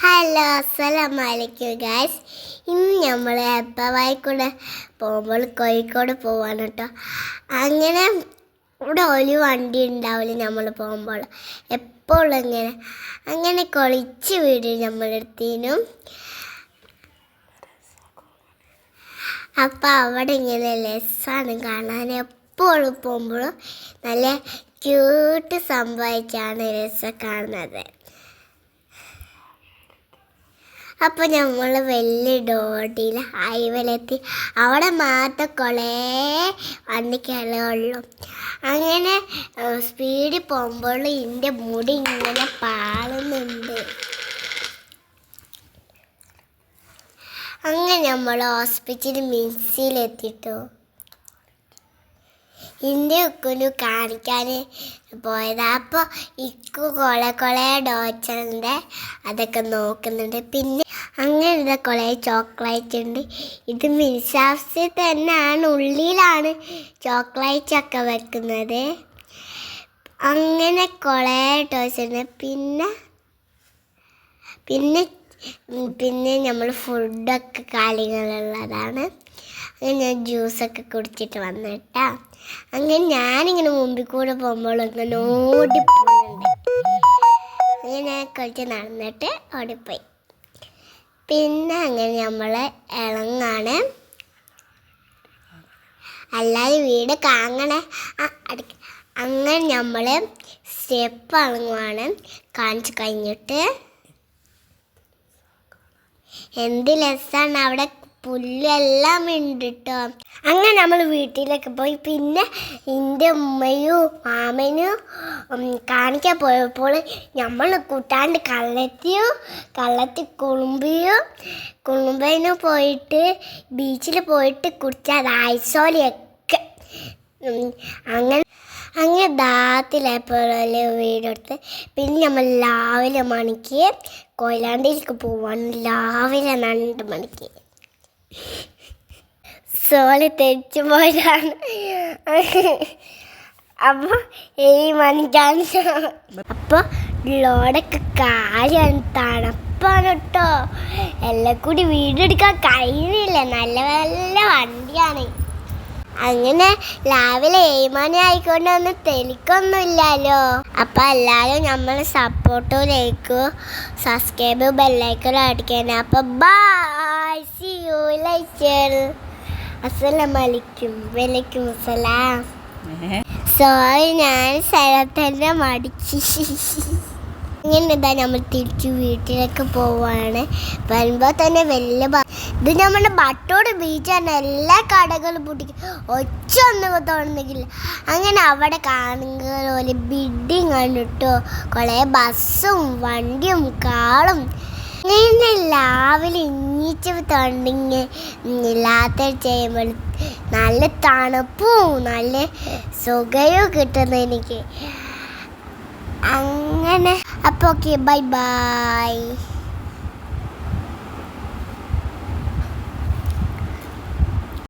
Hello അസ്സലാമലൈക്കും guys. ഇന്ന് നമ്മൾ എപ്പവായി കൂടെ പോകുമ്പോൾ കോഴിക്കോട് പോവാണ് കേട്ടോ. അങ്ങനെ ഇവിടെ ഒരു വണ്ടി ഉണ്ടാവില്ല നമ്മൾ പോകുമ്പോൾ എപ്പോഴും അങ്ങനെ കൊളിച്ച് വീട് നമ്മളെടുത്തേനും. അപ്പം അവിടെ ഇങ്ങനെ രസമാണ് കാണാൻ. എപ്പോഴും പോകുമ്പോഴും നല്ല ക്യൂട്ട് സംഭവിച്ചാണ് രസം കാണുന്നത്. അപ്പോൾ നമ്മൾ വലിയ ഡോട്ടിയിൽ ഹൈവേയിലെത്തി. അവിടെ മാത്രം കുറേ വണ്ടിക്കുള്ളൂ. അങ്ങനെ സ്പീഡിൽ പോകുമ്പോൾ എൻ്റെ മുടി ഇങ്ങനെ പാളുന്നുണ്ട്. അങ്ങനെ നമ്മൾ ഹോസ്പിറ്റലിൽ മിൻസിയിലെത്തിട്ടോ. എൻ്റെ ഉക്കുനു കാണിക്കാൻ പോയതാ. അപ്പോൾ ഇക്കു കുറേ ഡോച്ചറിൻ്റെ അതൊക്കെ നോക്കുന്നുണ്ട്. പിന്നെ അങ്ങനെയുള്ള കുറേ ചോക്ലേറ്റ് ഉണ്ട്. ഇത് മിൽസാഫ്സിൽ തന്നെയാണ്, ഉള്ളിലാണ് ചോക്ലേറ്റൊക്കെ വെക്കുന്നത്. അങ്ങനെ കുറേ ടോയ്സ് ഉണ്ട്. പിന്നെ നമ്മൾ ഫുഡൊക്കെ കാര്യങ്ങളുള്ളതാണ്. അങ്ങനെ ഞാൻ ജ്യൂസൊക്കെ കുടിച്ചിട്ട് വന്നിട്ടാ. അങ്ങനെ ഞാനിങ്ങനെ മുമ്പിൽ കൂടെ പോകുമ്പോൾ ഇങ്ങനെ ഓടിപ്പോകുന്നുണ്ട്. അങ്ങനെ ഞാൻ കുറച്ച് നടന്നിട്ട് ഓടിപ്പോയി. പിന്നെ അങ്ങനെ നമ്മൾ ഇളങ്ങാണ്. അല്ലാതെ വീട് കാങ്ങണേ അങ്ങനെ നമ്മൾ സ്റ്റെപ്പ് ഇളങ്ങുവാണ്. കാണിച്ച് കഴിഞ്ഞിട്ട് എന്ത് രസമാണ്, അവിടെ പുല്ലെല്ലാം ഉണ്ട് കേട്ടോ. അങ്ങനെ നമ്മൾ വീട്ടിലേക്ക് പോയി. പിന്നെ എൻ്റെ ഉമ്മയും മാമനും കാണിക്കാൻ പോയപ്പോൾ നമ്മൾ കൂട്ടാണ്ട് കള്ളത്തി കുളുമ്പയിന് പോയിട്ട് ബീച്ചിൽ പോയിട്ട് കുടിച്ചാൽ ഐസോലിയൊക്കെ അങ്ങനെ ദാത്തിലായപ്പോഴല്ലേ വീടെടുത്ത്. പിന്നെ നമ്മൾ രാവിലെ മണിക്ക് കൊയിലാണ്ടിയിലേക്ക് പോവാണ്. രാവിലെ 2 മണിക്ക് സോളി തെച്ചു പോയതാണ്. അപ്പോൾ 7 മണിക്കാണ്. അപ്പോൾ ലോഡൊക്കെ കാര്യം തണുപ്പാണ് കേട്ടോ. എല്ലാം കൂടി വീടെടുക്കാൻ കഴിയുന്നില്ല. നല്ല നല്ല വണ്ടിയാണ്. അങ്ങനെ രാവിലെ 7 മണി ആയിക്കൊണ്ടൊന്നും തെളിക്കൊന്നുമില്ലല്ലോ. അപ്പം എല്ലാവരും നമ്മൾ സപ്പോർട്ടിലേക്കും സബ്സ്ക്രൈബ് ബെല്ലൈക്കൺ അടിക്കാൻ. അപ്പം ബൈ, സീ യു ലേറ്റർ. അസ്സലാമലൈക്കും. വലൈക്കും അസ്സലാം. സോറി, ഞാൻ സ്ഥലത്തന്നെ മടിച്ച്. ഇങ്ങനെ ഇതാ നമ്മൾ തിരിച്ച് വീട്ടിലേക്ക് പോവാണ്. വരുമ്പോൾ തന്നെ വലിയ ഇത് നമ്മുടെ ബട്ടോട് ബീച്ചാണ്. എല്ലാ കടകളും പൂട്ടിക്കും, ഒച്ച ഒന്നും തോന്നുന്നില്ല. അങ്ങനെ അവിടെ കാണുന്ന പോലെ ബിൽഡിങ് കണ്ടിട്ടോ, കുറേ ബസ്സും വണ്ടിയും കാറും. ഇങ്ങനെ രാവിലെ ഇഞ്ഞിച്ച് തൊണ്ടിങ്ങി ഇല്ലാത്ത ചെയ്യുമ്പോൾ നല്ല തണുപ്പും നല്ല സുഖവും കിട്ടുന്നു എനിക്ക്. അങ്ങനെ അപ്പോൾ ഓക്കെ, ബൈ ബൈ.